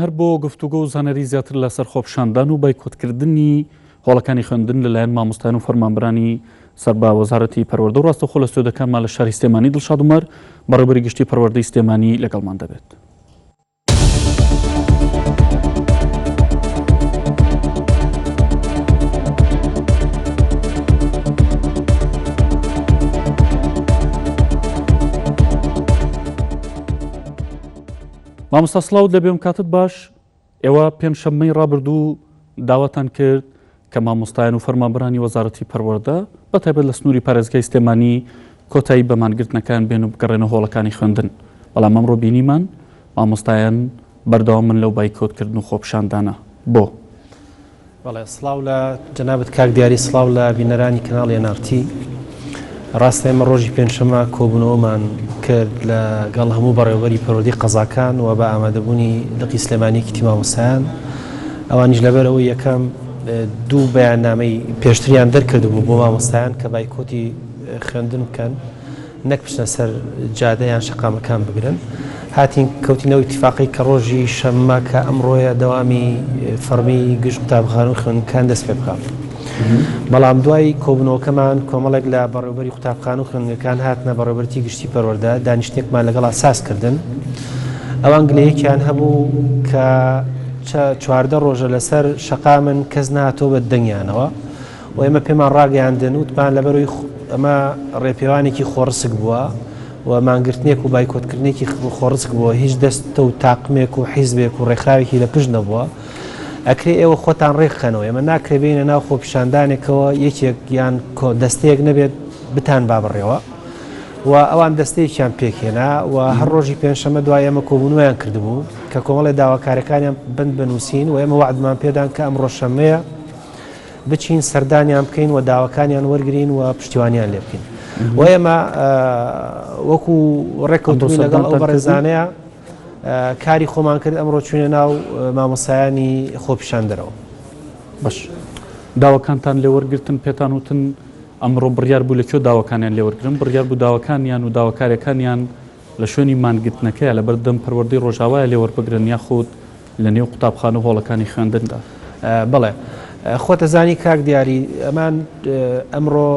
هەر بۆ گفتوگۆ و زانەری زیاتر لەسەر خۆپشاندان و بایکۆتکردنی هۆڵەکانی خوێندن لەلایەن مامۆستایان و فەرمانبرانی سەربا وەزارەتی پەروەردە و ڕاستەوخۆ لە ستۆدەکانمان لە شاری سلێمانی دڵشاد عومەر بەڕێوەبەری گشتی پەروەردەی سلێمانی لەگەڵمان دەبێت. مامۆستا سڵاو دەبێم کاتت باش. ئێوە پێنجشەممەی ڕابردوو داواتان کرد کە مامۆستایان و فەرمانبەرانی وەزارەتی پەروەردە بەتایبەت لە سنووری پارێزگای سلێمانی کۆتایی بەمانگرتنەکان بێن و بگەڕێنە هۆڵەکانی خوێندن. بەڵام ئەمڕۆ بینیمان مامۆستایان بەردەوامن لەو بایکۆتکردن و خۆپشاندانە. بۆ بەڵێ سڵاو لە جەنابەت کاک دیاری، سڵاو لە بینەرانی کەناڵی NRT. ڕاستە ئێمە ڕۆژی پێنجشەممە کۆبوونەوەمان کرد لەگەڵ هەموو بەڕێوەبەری پەروەردەی قەزاکان و بە ئامادەبوونی دقی سلێمانیەکی تیم مامۆستایان. ئەوانیش لەبەرەوەی یەکەم دوو بەیاننامەی پێشتریان دەرکردبوو بۆ مامۆستایان کە بایکۆتی خوێندن بکەن، نەک بچنە سەر جادەیان شەقامەکان بگرن. هاتین کەوتینەوە ئیتیفاقی کە ڕۆژی شەممە کە ئەمڕۆیە دەوامی فەرمی گشت قوتابخانە و خوێندنەکان دەست پێ بکات. بەڵام دوای کۆبوونەوەکەمان کۆمەڵێک لە بەڕێوەبەری قوتابخانە و خوێندنگەکان هاتنە بەڕێوەبەری گشتی پەروەردە، دانیشتێکمان لەگەڵ ئاساسکردن. ئەوان گلەیەکیان هەبوو کە 14 ڕۆژە لەسەر شەقامن کەس نهاتۆ بە دەنگیانەوە و ئێمە پێمان ڕاگەیاندن وتمان لەبەرەوەی ئەمە ڕێپێوانێکی خۆڕسک بووە و مانگرتنێک و بایکۆتکردنێکی خۆڕسک بووە، هیچ دەستە و تاقمێک و حیزبێک و ڕێکخراوێکی لە پشت نەبووە. ئەکرێ ئێوە خۆتان ڕێکخەنەوە، ئێمە ناکرێ بینە ناو خۆپیشاندانێکەوە یەکێک یان دەستەیەک نەبێت بتان بابڕێەوە و ئەوان دەستەیەکیان پێکێنا و هەر ڕۆژی پێنجشەممە دوای ئێمە کۆبوونەوەیان کردبوو کە کۆمەڵی داواکاریەکانیان بند بنووسین و ئێمە وعدمان پێدان کە ئەمڕۆ شەممەیە بچین سەردانیان بکەین و داواکانیان وەرگین و پشتیوانیان لێ بکەین. و ئێمە وەکو ڕێککەوتنی لەگەڵ ئەو بەڕێزانەیە کاری خۆمان کرد، ئەمڕۆ چوونە ناو مامۆستایانی خۆپیشاندەرەوە. باش داواکانتان لێوەرگرتن پێتان وتن ئەمڕۆ بڕیار بوو لەکوێ داواکانیان لێوەرگرن؟ بڕیار بوو داواکانیان و داواکاریەکانیان لە شوێنی مانگرتنەکەیە لە بەردەم پەروەردەی ڕۆژاوایە لێوەربگرن یاخود لە نێو قوتابخانە و هۆڵەکانی خوێندندا؟ بەڵێ خۆتەزانی کاک دیاری، ئەمان ئەمڕۆ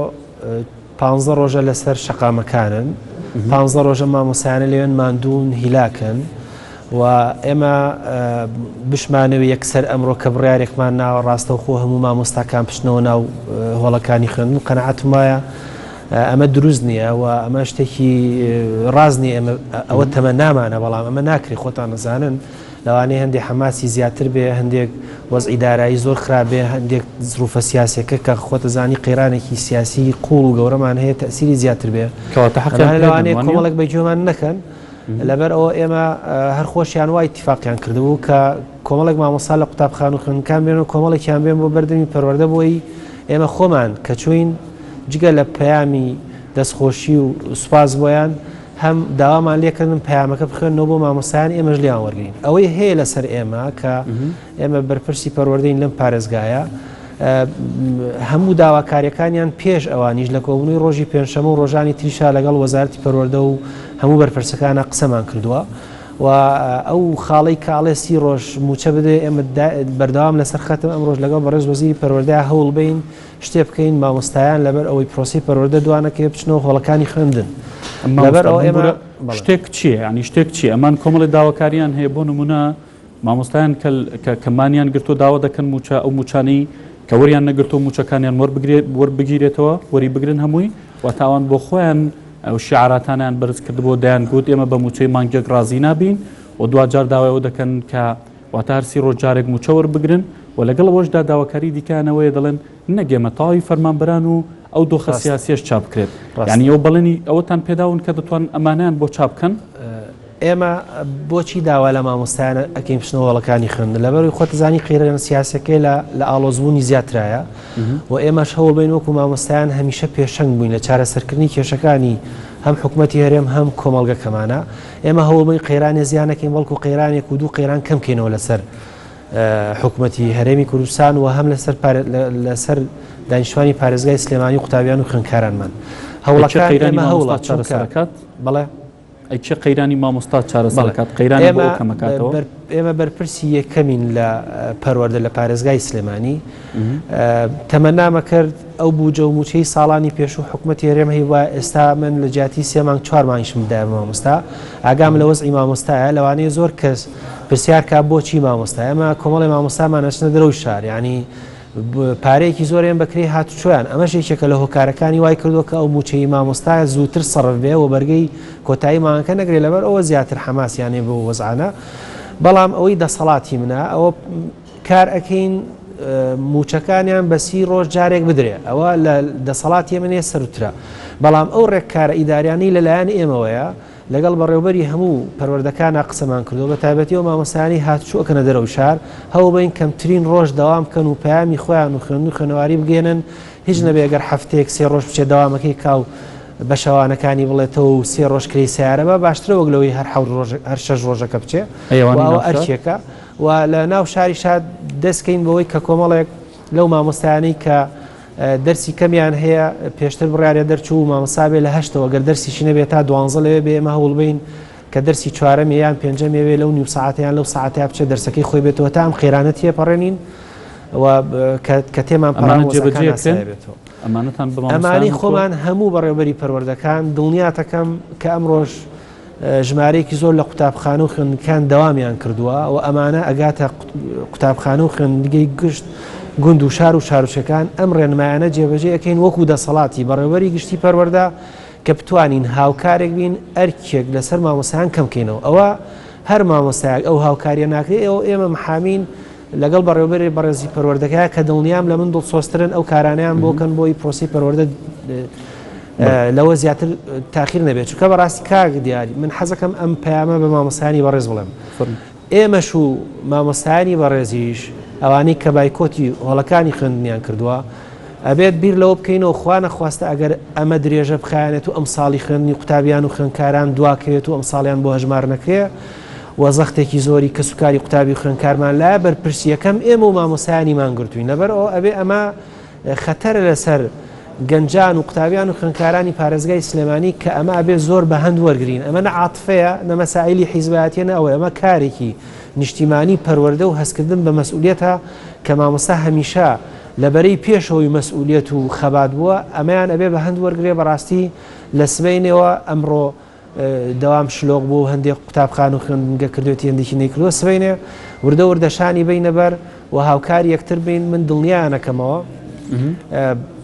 15 ڕۆژە لەسەر شەقامەکانن، 15 ڕۆژە مامۆستایانە لەوێن ماندوون هیلاکن و ئێمە بشمانەوە یەکسەر ئەمڕۆ کە بڕیارێکمان ناوە ڕاستەوخۆ هەموو مامۆستاکان پشتنەوە ناو هۆڵەکانی خوێندن. قەنەعەتم وایە ئەمە دروست نییە و ئەمە شتێکی ڕازنی ئەوە تەمە نامانە، بەڵام ئەمە ناکرێت خۆتان نەزانن لەوانەیە هەندێک حەماسی زیاتر بێ، هەندێک وەزعی دارایی زۆر خراپێ، هەندێک زروفە سیاسیەکە کە خۆتەزانی قەیرانێکی سیاسی قوڵ و گەورەمان هەیە تەسیری زیاتر بێ، لەوانەیە کۆمەڵێک بەگوێمان نەکەن. لەبەر ئەوە ئێمە هەر خۆشیان وای اتفاقیان کردبوو کە کۆمەڵێک مامۆستا لە قوتابخانە و خوێندنەکان بێن و کۆمەڵێکیان بێن بۆ بەردەمی پەروەردە بۆی ئێمە خۆمان کە چوین جگە لە پەیامی دەستخۆشی و سوپاس بۆیان هەم داوامان لێکردن پەیامەکە بخوێنەوە بۆ مامۆستایان، ئێمەش لیان وەرگین. ئەوەی هەیە لەسەر ئێمە کە ئێمە بەرپرسی پەروەردەین لەم پارێزگایە، هەموو داواکاریەکانیان پێش ئەوانیش لە کۆبوونەوەی ڕۆژی پێنجشەممە و ڕۆژانی تریشا لەگەڵ وەزارەتی پەروەردە و هەموو بەرپرسەکانە قسەمان کردووە و ئەو خاڵەی کاڵێ 30 ڕۆژ موچە بدێ ئێمە بەردەوام لەسەر خەتم ئەم ڕۆژ لەگەڵ بەڕێز وەزیری پەروەردە هەوڵ بین شتێ بکەین مامۆستایان لەبەر ئەوەی پرۆسی پەروەردە دوانەکە بچنەوە هۆڵەکانی خوێندن. لەبەر ئەوە ئێمە شتێک چییە؟ ینی شتێک چی؟ ئەمان کۆمەڵی داواکاریان هەیە بۆ نمونە مامۆستایان کەمانیان گرتو داوا دەکەن موچە ئەو موچانەی کە وەریان نەگرتو موچەکانیان وەربگیرێتەوە وەری بگرن هەمووی و تاوان بۆ خۆیان ئەو شیعراتانیان بەرز کردبوو دەیان گوت ئێمە بە موچەی مانگێک ڕازی نابین و دوجار داوایەوە دەکەن کە واتە هەر 30 ڕۆژ جارێک موچە وەربگرن و لەگەڵ ئەوەشدا داواکاری دیکەیانەوەیە دەڵێن نەگێمە تاوی فەرمانبەران و ئەو دۆخە سیاسیەش چاپ بکرێت. یعنی ئەو بەڵێنی ئەوەتان پێداون کە دەتوان ئەمانیان بۆ چاپ بکەن. ئێمە بۆچی داوا لە مامۆستایانە ئەکەین پشتنەوە هۆڵەکانی خوێندن؟ لەبەرەوەی خۆتەزانی قەیران سیاسەکەی لە ئاڵۆزبوونی زیاترایە و ئێمەش هەوڵ بین وەکو مامۆستایان هەمیشە پێشەنگ بووین لە چارەسەرکردنی کێشەکانی هەم حکوومەتی هەرێم هەم کۆمەڵگەکەمانە. ئێمە هەوڵ بین قەیرانی زیانەکەین بەڵکو قەیرانێک و دوو قەیران کەم بکەینەوە لەسەر حکوومەتی هەرێمی کوردستان و هەم لەسەر دانیشتوانی پارێزگای سلێمانی و قوتابیان و خوێندکارانمان. هەوڵەکان ئێمە هەوڵە چارەسەرەکات. بەڵێ ئەیچی قەیرانی مامۆستا چارەسەرکات قەیرانی بۆ کەمەکاتەوە ئێمە بەرپرسی یەکەمین لە پەروەردە لە پارێزگای سلێمانی تەمەنامە کرد ئەو بوجە و موچەی ساڵانی پێشوو حکوومەتی هەرێم هەیە وایە ئێستا من لە جیاتی 3 مانگ 4 مانگیشم بدایە مامۆستا ئاگام لە وەزعی مامۆستایە لەوانەیە زۆر کەس پرسیار کا بۆچی مامۆستا ئێمە کۆمەڵی مامۆستامان ئەچنە دەرەوەی شار یعنی پارەیەکی زۆریان بەکرێ هاتوچۆیان ئەمەش یەکێکە لە هۆکارەکانی وای کردووە کە ئەو موچەی مامۆستایە زووتر سەرف بێ و بەرگەی کۆتایی مانگەکە نەگرێت لەبەر ئەوە زیاتر حەماسیانێ بۆ وەزعانە بەڵام ئەوەی دەسەڵاتی منە ئەوە کار ئەەکەین موچەکانیان بەسی ڕۆژ جارێک بدرێ ئەوە لە دەسەڵاتی منێ سەرترە بەڵام ئەو ڕێککارە ئیداریانی لەلایەن ئێمەوەیە لەگەڵ بەڕێوبەری هەموو پەروەردەکانە قسەمان کردو بە تایبەتی و مامۆستایانی هاتوچۆکەنە دەرەوە شار هەوو بین کەمترین ڕۆژ دەوام بکەن و پەیامی خۆیان و خوێندن و خوێنەواری بگێنن هیچ نەبێ ئەگەر هەفتەیەک 3 ڕۆژ بچێت داوامەکەی کاو بە شەوانەکانی بڵێتەوە و 3 ڕۆژ کری سیارە بە باشترە وەک لەوەی هەر 6 ڕۆژەکە بچێ ئەرکێکە و لە ناو شاری شاد دەستکەین بەوەی کە کۆمەڵێک لەو مامۆستایانەی کە دەرسی کەمیان هەیە پێشتر بڕیارە دەرچوو مامۆستا بێ لە 8ەوە گەر دەرسیشی نەبێت تا 12 لەوێ بێ ئێمە هەوڵ بین کە دەرسی 4 یان 5 وێ لەو نیو ساعتیان لەو ساعتیا بچێت دەرسەکەی خۆی بێتەوە تا ئەم خێرانە تێپەڕێنین کە تێمان پەڕێنێتەوە ئەمانی خۆمان هەموو بەڕێوەبەری پەروەردەکان دڵنیاتەکەم کە ئەمڕۆژ ژمارەیەکی زۆر لە قوتابخانە و خوێندنەکان دەوامیان کردووە و ئەمانە ئەگاتە قوتابخانە و خوێندنگەی گشت گوند و شار و شارچەکان ئەم ڕێنمایانە جێبەجێ ئەەکەین وەکو دەسەڵاتی بەڕێوەبەری گشتی پەروەردە کە بتوانین هاوکارێک بین ئەرکێک لەسەر مامۆستایان کەمکەینەوە ئەوە هەر مامۆستایەک ئەو هاوکاریە ناکرێت ئەوە ئێمە محامین لەگەڵ بەڕێوەبەری بەڕێزی پەروەردەکەیە کە دڵنیام لە من دڵسۆسترن ئەو کارانیان بۆکەن بۆی پرۆسی پەروەردە لەوە زیاتر تاخیر نەبێت چونکە بەڕاستی کاک دیاری من حەزەکەم ئەم پەیامە بە مامۆستایانی بەڕێز بڵێم ئێمەش و مامۆستایانی بەڕێزیش ئەوانەی کە بایکۆتی هۆڵەکانی خوێندنیان کردووە ئەبێت بیر لەوە بکەینەوە خوا نەخواستە ئەگەر ئەمە درێژە بخایەنێت و ئەم ساڵی خوێندنی قوتابیان و خوێندکاران دواکەوێت و ئەم ساڵیان بۆ هەژمار نەکرێ و زەختێکی زۆری کە سوکاری قوتابی خوێندکارمان لایە بەرپرسیەکەم ئێمە و مامۆستایانیمان گرتووین لەبەر ئەوە ئەبێ ئەمە خەتەرە لەسەر گەنجان و قوتابیان و خوێندکارانی پارێزگای سلێمانی کە ئەمە ئەبێ زۆر بە هەند وەرگین ئەمە نە عاتفەیە نە مەسائیلی حیزبایەتیە ئەوە ئەمە کارێکی نیشتیمانی پەروەردە و هەستکردن بە مەسئولیەتە کە مامۆستا هەمیشە لەبەرەی پێشەوەی مەسئولیەت و خەبات بووە ئەمەیان ئەبێ بە هەند وەرگێ بەڕاستی لە سبەینەوە ئەمڕۆ دەوام شلۆغ بوو هەندێک قوتابخان و خوێندنگە کردوێتی هەندێکی نەیکردووە سبەینێ وردە وردەشانی بینەبەر و هاوکاری یەکتر بین من دڵنیانەکەمەوە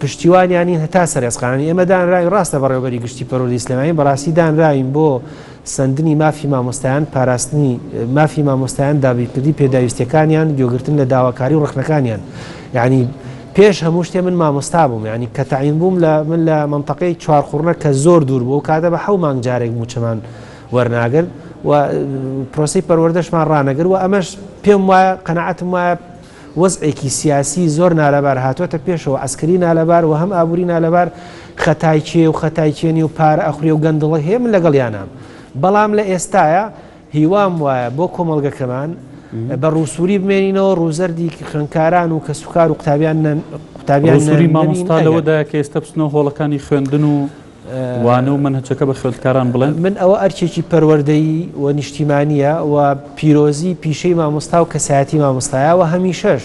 پشتیوانیانین هەتا سەرێسقانی ئێمە دانراوی ڕاستە بەڕێوەبەری گشتی پەروەردەی سلێمانی بەڕاستی دانراوین بۆ سندنی مافی مامۆستایان پاراستنی مافی مامۆستایان دابیرکردی پێداویستەکانیان گوێگرتن لە داواکاری و ڕخنەکانیان یعنی پێش هەموو شتێ من مامۆستا بووم ینی کە تەعین بووم من لە منتەقەی چوارخوڕنە کە زۆر دوور بوو کاتە بە 7 مانگ جارێک موچەمان وەرناگرت و پرۆسی پەروەردەشمان ڕانەگر و ئەمەش پێم وایە قەنەعەتم وایە وەزعێکی سیاسی زۆر نالەبار هاتوۆتە پێشەوە ئەسکەری نالەبار و هەم ئابووری نالەبار خەتای چێ و خەتای چێنی و پارە ئەخوێ و گەندڵە هەیە من لەگەڵیانام بەڵام لە ئێستاە هیوام وایە بۆ کۆمەڵگەکەمان بە ڕووسوری بمێنینەوە ڕووزەردی خوێندکاران و کە سوکار و قوتابیان ڕووسوری مامۆستا لەوەدایە کە ئێستا بچنەوە هۆڵەکانی خوێندن و وانە و منهەجەکە بە خوێندکاران بڵێن من ئەوە ئەرکێکی پەروەردەیی و نیشتیمانیە و پیرۆزی پیشەی مامۆستا و کەسایەتی مامۆستایە و هەمیشەش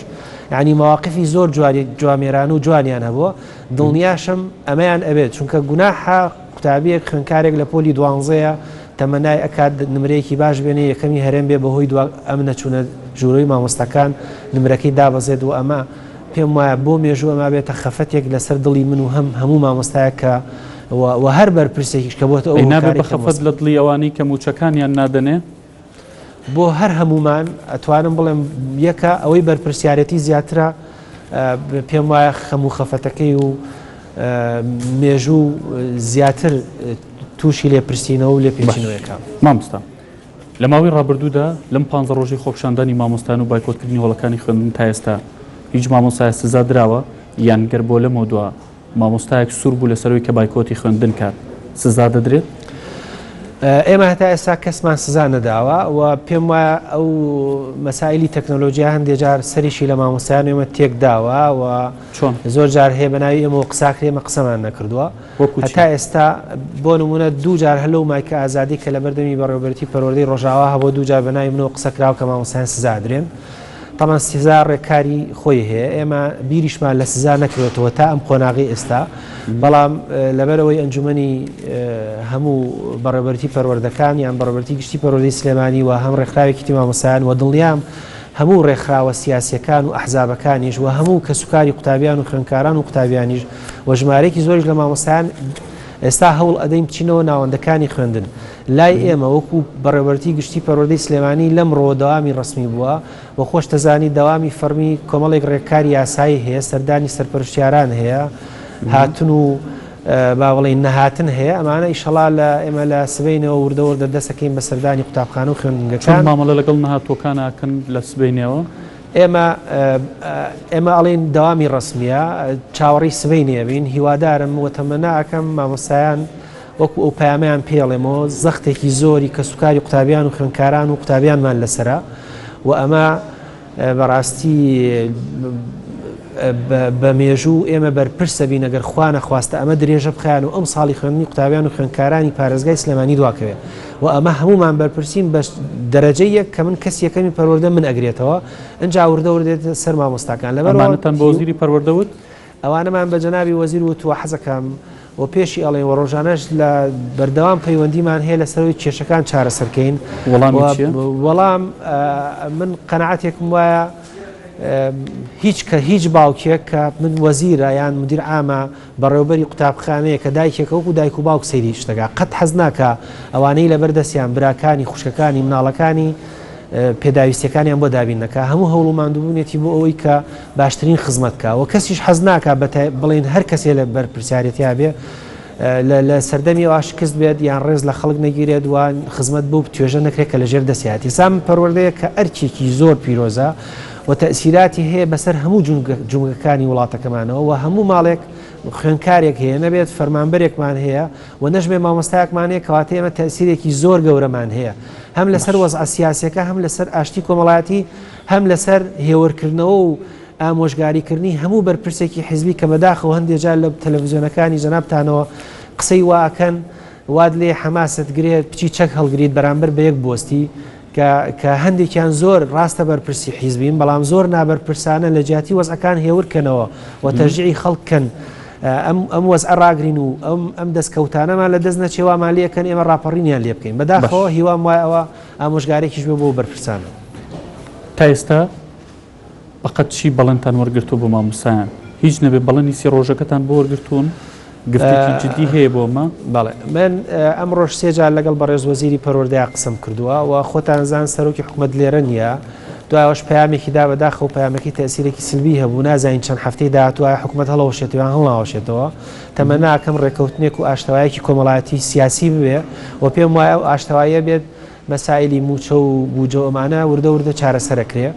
یعنی مواقفی زۆر جوامێران و جوانیان هەبووە دڵنیاشم ئەمەیان ئەبێت چونکە گوناحە قوتابیەک خوێندکارێک لە پۆلی 12 تەمەنای ئەکات نمرەیەکی باش بێنێ یەکەمی هەرێم بێ بەهۆی ئەم نەچوونە ژوورەی مامۆستەکان نمرەکەی دابەزێت و ئەمە پێم وایە بۆ مێژوو ئەمە بێتە خەفەتێک لەسەر دڵی من و هەموو مامۆستایە کە و هەر بەرپرسێکیش کە بۆتە ئەو نابێت بە خەفەت لە دڵی ئەوانەی کە موچەکانیان نادەنێ بۆ هەر هەمومان ئەتوانم بڵێم یەکە ئەوەی بەرپرسیارەتی زیاترە پێم وایە خەموو خەفەتەکەی و مێژوو زیاتر تووشی لێپرسینەوە و لێ پێچینەوەیەکە مامۆستا لە ماوەی ڕابردوودا لەم 15 ڕۆژی خۆپشاندانی مامۆستایان و بایکۆتکردنی هۆڵەکانی خوێندن تا ئێستا هیچ مامۆستای سزا درراوە یان گەر بۆ لەمەوە دووە مامۆستایەک سوور بوو لەسەرەوەی کە بایکۆتی خوێندن کات سزا دەدرێت ئێمە هەتا ئێستا کەسمان سزا نەداوە و پێم وایە ئەو مەسائلی تەکنۆلۆژیا هەندێک جار سەریشی لە مامۆستایان ئێمە تێک داوە و زۆر جار هەیە بەناوی ئێمە و قساکرێ ئێمە قسەمان نەکردووە هەتا ئێستا بۆ نمونە دوو جار هەلو مایکە ئازادی کە لە بەردەمی بەڕێوەبەرێتی پەروەردەی ڕۆژاوا هەبوو دوو جار بەناوی منەوە قسەکراوە کە مامۆستایان سزا درێن تەمان سزا ڕێکاری خۆی هەیە ئێمە بیریشمان لە سزا نەکرێتەوە تا ئەم قۆناغی ئێستا بەڵام لەبەرەوەی ئەنجومەنی هەموو بەڕێوەبەرێتی پەروەردەکان یان بەڕێوەبەرێتی گشتی پەروەردەی سلێمانی و هەم ڕێکخراوێکی مامۆستایان و دڵنیام هەموو ڕێکخراوە سیاسیەکان و ئەحزابەکانیش و هەموو کە سوکاری قوتابیان و خوێندکاران و قوتابیانیش و ژمارەیەکی زۆریش لە مامۆستایان ئێستا هەوڵ ئەدەین بچینەوە ناوەندەکانی خوێندن لای ئێمە وەکو بەڕێوەبەرێتی گشتی پەروەردەی سلێمانی لەم ڕۆ دەوامی ڕسمی بووە و خۆش دەزانی دەوامی فەرمی کۆمەڵێک ڕێککاری یاسایی هەیە سەردانی سەرپەرشتیاران هەیە هاتن و با بڵێن نەهاتن هەیە ئەمانە ئیشەڵا لە ئێمە لە سبەینەوە وردەوردە دەسەکەین بە سەردانی قوتابخانە و خوێندنگەکان مامەڵە لەگەڵ نەهاتوەکانەکەن لە سبەینەوە ئێمە ئەڵێن داوامی ڕسمیە چاوەڕی سبەینێ بین هیوادارم وەتەمەنا ئەەکەم مامۆستایان وەکو ئەو پامەیان پێڵێمەوە زەختێکی زۆری کە سوکاری قوتابیان و خوێندکاران و قوتابیانمان لەسرە و ئەمە بەڕاستی بە مێژوو ئێمە بەرپرسە بین ئەگەر خوا نەخواستە ئەمە درێژە بخیان و ئەم ساڵی خوێندنی قوتابیان و خوێندکارانی پارێزگای سلێمانی دواکەوێت و ئەمە هەمومان بەرپرسین بە دەرەجەی یەک کە من کەس یەکەمی پەروەردە من ئەگرێتەوە ئەنج وردەوردێت سەر مامۆستاکان لەبەرمانتان بە وەزیری پەروەردەوت ئەوانەمان بە جەنابی وەزیر وتووە حەزەکەم و پێشی ئەڵێن و ڕۆژانەش لە بەردەوام پەیوەندیمان هەیە لەسەرەوەی کێشەکان چارەسەرکەین وەڵام من قەنەعەتێکم وایە هیچ باوکێک کە من وەزیرە یان مدیر عامە بەڕێوەبەری قوتابخانەیە کە دایکێکە وەکو دایک و باوک سەیری شتەکە قەت حەز ناکە ئەوانەی لەبەردەستیان براکانی خوشکەکانی مناڵەکانی پێداویستەکانیان بۆ دابینەکە هەموو هەوڵوماندووبوونێتی بۆ ئەوەی کە باشترین خزمەتکە و کەسیش حەز ناکە بڵێن هەر کەسێ لە بەرپرسیارەتیا بێ لە سەردەمی ئاشکست بێت یان ڕێز لە خەڵک نەگیرێت وان خزمەت بوو توێژە نەکرێت کە لەژێر دەسیاتی سام پەروەردەیە کە ئەرکێکی زۆر پیرۆزە و تەسیراتی هەیە بەسەر هەموو جونگەکانی وڵاتەکەمانەوە و هەموو ماڵێک خوێندکارێک هەیە نەبێت فەرمانبەرێکمان هەیە و نەژمێ مامۆستایەکمان هەیە کەواتە ئێمە تەسیرێکی زۆر گەورەمان هەیە هەم لەسەر وەزع سیاسیەکە هەم لەسەر ئاشتی کۆمەڵایەتی هەم لەسەر هێوەرکردنەوە و ئامۆژگاریکردنی هەموو بەرپرسێکی حیزبی کە بەداخەوە هەندێک جار لە تەلەڤیزیۆنەکانی جەنابتانەوە قسەی واکەن واد لێ حەماست گرێت بچی چەک هەڵگریت بەرامبەر بە یەک بۆستی کە هەندێکیان زۆر ڕاستە بەرپرسی حیزبین بەڵام زۆر نابەرپرسانە لە جیاتی وەزعەکان هێورکەنەوە و تەرجیعی خەڵکن ئەم وەزع ڕاگرین و ئەم دەستکەوتانەمان لە دەست نەچێوا مالیەکەن ئێمە ڕاپەڕینیان لێ بکەین بەداخەوە هیوام وایە ئەوە ئامۆژگارێکیش بێ بۆ بەرپرسانە تا ئێستا بەقەت چی بەڵێنتان وەرگرتو بۆ مامۆستایان هیچ نەبێ بەڵێنی سی ڕۆژەکەتان بۆ وەرگرتوون گفتێکی جدی هەیە بۆمە بەڵێ من ئەم ڕۆژ سێجار لەگەڵ بەڕێز وەزیری پەروەردەیە قسەم کردووە و خۆتان زان سەرۆکی حکوومەت لێرە نییە دوایەوەش پامێکی دا بەداخەوە پامەکەی تەسیرێکی سلبی هەبوو نازانین چەند هەفتەی داهاتوایە حکوومەت هەڵەوەشێتەوە هەڵناوەشێتەوە تەمەناکەم ڕێکەوتنێک و ئاشتەوایەکی کۆمەڵایەتی سیاسی ببێ و پێم وایە ئەو ئاشتەوایە بێت مەسائلی موچە و بوجە ئەمانە وردە چارەسەرەکرێ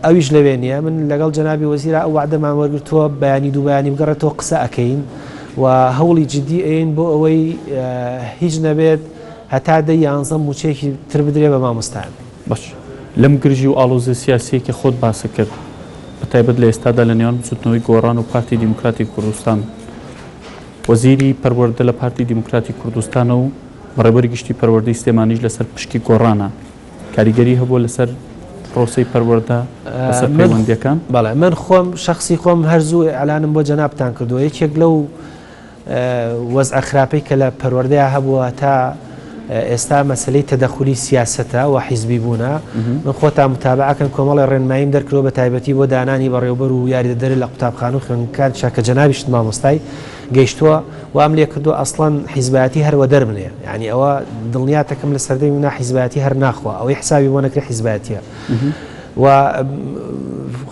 ئەویش لەوێ نییە من لەگەڵ جەنابی وەزیرە ئەو وعدەمان وەرگرتووە بەیانی دوو بەیانی بگەڕێتەوە قسە ئەکەین و هەوڵی جدی ئەین بۆ ئەوەی هیچ نەبێت هەتا دەی 11 موچەیەکی تر بدرێ بە مامۆستایان باش لەم گرژی و ئاڵۆزە سیاسیەکی خۆت باسە کرد بەتایبەت لە ئێستادا لە نێوان بچوتنەوەی گۆڕان و پارتی دیموکراتی کوردستان وەزیری پەروەردە لە پارتی دیموکراتی کوردستانە و بەڕێوەبەری گشتی پەروەردەی سلێمانیش لەسەر پشکی گۆڕانە کاریگەری هەبووە لەسەر پرۆسەی پەروەردە لەسەر پەیوەندیەکان بەڵێ من خۆم شخصی خۆم هەرزوو ئەعلانم بۆ جەنابتان کردووە یەکێک لەو وەزع خراپەی کە لە پەروەردەیە هەبووە تا ئێستا مەسلەی تەدەخولی سیاسەتە و حیزبی بوونە من خۆتان متابعەکەن کۆمەڵی ڕێنماییم دەرکرۆ بە تایبەتی بۆ دانانی بەڕێوەبەر و یاریدەدەر لە قوتابخانە و خوێندکار چاکە جەنابیشت مامۆستای گەیشتووە وام لێ کردو ئەسڵەن حیزبەتی هەروە دەربنێ یعنی ئەوە دڵنیاتەکەم لە سەردەمی منە حیزبەتی هەر ناخوا ئەوەی حسابی بۆ نەکرێ حیزبەتیە و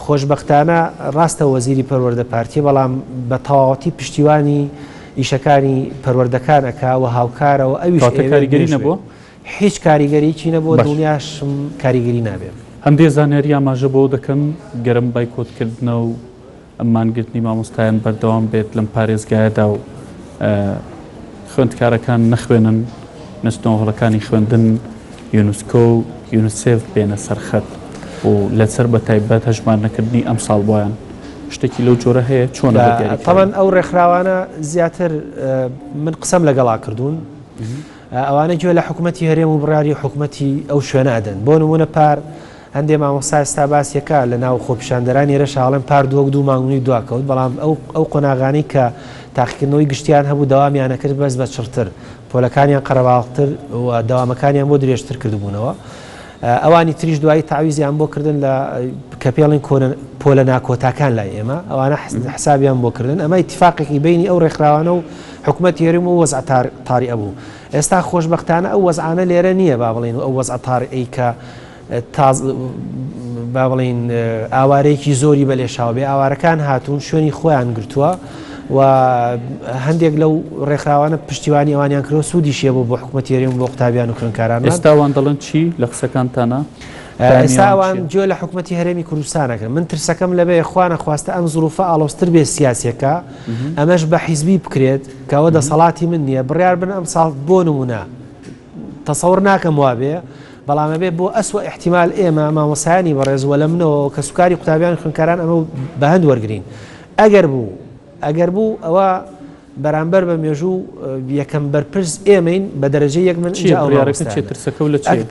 خۆشبەختانە ڕاستە وەزیری پەروەردە پارتی بەڵام بە تەواوەتی پشتیوانی ئیشەکانی پەروەردەکانەکە و هاوکارەوە ئەویش کاریگەری نەبووە هیچ کاریگەریی نەبووە دڵنیاشم کاریگەری نابێت هەندێک زانیاری ئاماژە بۆ دەکەن گەرم بایکۆتکردنە و ئەمانگرتنی مامۆستایان بەردەوام بێت لەم پارێزگایەدا و خوێندکارەکان نەخوێنن نستۆڵەکانی خوێندن یونسکۆ و یونسێف بێنە سەرخەت و لەسەر بە تایبەت هەژمارنەکردنی ئەم ساڵ بۆیان شتێکی لەو جۆرە هەیە چۆنە طبعا ئەو ڕێکخراوانە زیاتر من قسەم لەگەڵا کردوون ئەوانە گوێ لە حکوومەتی هەرێم و بڕیاری حکوومەتی ئەو شوێنە ئەدەن بۆ نمونە پار هەندێک مامۆستا ئێستا باسیەکە لە ناو خۆپیشاندەرانی ئێرە شاڵێن پار دووە مانگونی دواکەوت بەڵام ئەو قۆناغانی کە تاقیکردنەوەی گشتیان هەبوو دەوامیانە کرد بەس بە چرتر پۆلەکانیان قەرەباڵتر و دەوامەکانیان بۆ درێژتر کردبوونەوە ئەوانی تریش دوایی تعویزیان بۆ کردن لە کە پێڵین پۆلە ناکۆتاکان لای ئێمە ئەوانە حسابیان بۆ کردن ئەمە اتفاقێکی بینی ئەو ڕێکخراوانە و حکوومەتی هەرێم و وەزع تاری ئەبوو ئێستا خۆشبەختانە ئەو وەزعانە لێرە نییە با بڵین ئەو وەزع تاریئی کە با بڵین ئاوارەیەکی زۆری بەلێشاوە بێ ئاوارەکان هاتوون شوێنی خۆیان گرتووە و هەندێک لەو ڕێکخراوانە پشتیوانی ئەوانیان کردەوە سوودی شێ بۆ حکوومەتی هەرێم بۆ قوتابیان و خوێندکاران ئێستاوان دەڵێن چی لە قسەکانتانە ئێستاوان گوێ لە حکوومەتی هەرێمی کوردستانەکە من ترسەکەم لەبێ خوانە خواستە ئەم زروفە ئاڵۆستر بێ سیاسیەکە ئەمەش بە حیزبی بکرێت کەەوە دەسەڵاتی من نییە بڕیار بن ئەم ساڵ بۆ نمونە تەسەور ناکەم وابێ بەڵامە بێ بۆ ئەسوە احتیمال ئێمە مامۆسایانی بەڕێزوە لە منەوە کە سوکاری قوتابیان خوێندکاران ئەمە بە هەند وەرگین ئەگەر بوو ئەوە بەرامبەر بە مێژوو یەکەم بەرپرس ئێمەین بە دەرەجەی یەک من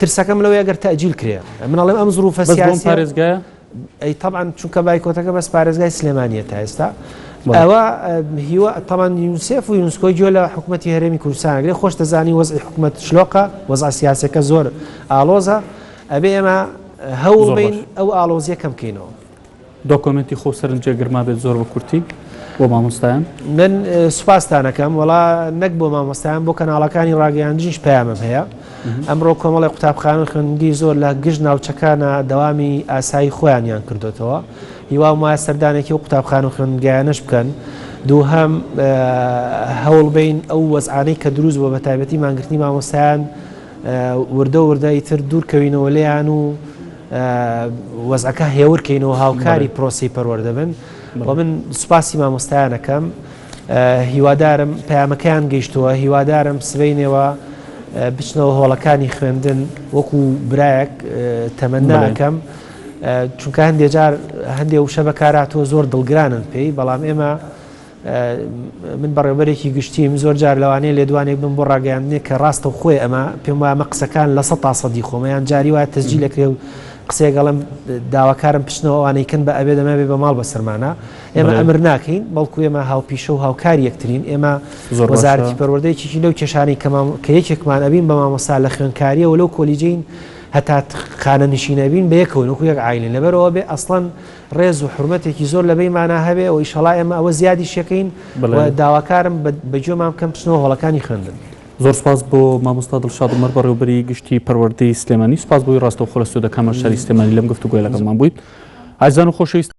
ترسەکەم لەوەی ئەگەر تەجیل کرێ منەڵێم ئەم زروفە سیاسی پارێزگایە ئەی طبعا چونکە بایکۆتەکە بەس پارێزگای سلێمانیە تا ئێستا ئەوە هیوە طبعا یونسێف و یونسکۆی گوێ لە حکوومەتی هەرێمی کوردستانەگرێ خۆش دەزانی وەزعی حکوومەت شلۆقە وەزع سیاسەکە زۆر ئالۆزە ئەبێ ئێمە هەوڵ بین ئەو ئالۆزیە کەم بکەینەوە دۆکۆمنتی خۆ سەرنجە گرما بێت زۆر بە کورتی بۆ مامۆستایان من سوپاسدانەکەم وڵا نەک بۆ مامۆستایان بۆ کەناڵەکانی ڕاگەیاندنیش پەیامم هەیە ئەمڕۆ کۆمەڵی قوتابخانە خوێندنگی زۆر لە گشت ناوچەکانە دەوامی ئاسایی خۆیانیان کردوێتەوە هیوا وایە سەردانێکی و قوتابخانە خوێندنگایانەش بکەن دووهەم هەوڵ بین ئەو وەزعانەی کە دروست بۆ بە تایبەتی مانگرتنی مامۆستایان وردە ئیتر دوورکەوینەوە لێیان و وەزعەکە هێورکەینەوە هاوکاری پرۆسی پەروەردەبن و من سوپاسی مامۆستایانەکەم هیوادارم پەیامەکەیان گەیشتووە هیوادارم سبەینەوە بچنەوە هۆڵەکانی خوێندن وەکو برایەک تەمەناکەم چونکە هەندێک جار هەندێک وشە بەکاراتەوە زۆر دڵگرانن پێی بەڵام ئێمە من بەڕێوەبەرێکی گشتیم زۆر جار لەوانەیە لێدوانێک بم بۆ ڕاگەیاندنێ کە ڕاستە خۆی ئەمە پێم وایە ئەمە قسەکان لە 100% خۆمەیان جاری وایە تەسجیلەکرێ و قسێگەڵم داواکارم پشتنەوە ئەوانەیکەن بە ئەبێ دەما بێ بە ماڵ بەسەرمانە ئێمە ئەمر ناکەین بەڵکو ئێمە هاوپیشە و هاوکاری یەکترین ئێمە وەزارەتی پەروەردەیەکی لەو کێشانەی کە یەکێکمان ئەبین بە مامۆستا لە خوێندکاریەوە لەو کۆلیجین هەتا خانە نشینەبین بە یەکەوە وەکو یەک عایلین لەبەرەوە بێ ئەسڵەن ڕێز و حرمەتێکی زۆر لەبەیمانە هەبێ و ئیشەڵا ئێمە ئەوە زیادی شەکەین و داواکارم بەگوێمان بکەم پشتنەوە هۆڵەکانی خوێندن زۆر سپاس بۆ مامۆستا دڵشاد عومەر بەڕێوەبەری گشتی پەروەردەی سلێمانی سپاس بۆی ڕاستەوخۆ لە سوودەکەمان شاری سلێمانی لەم گفتوگۆی لەگەڵمان بوویت ئازیزان و خۆشەویست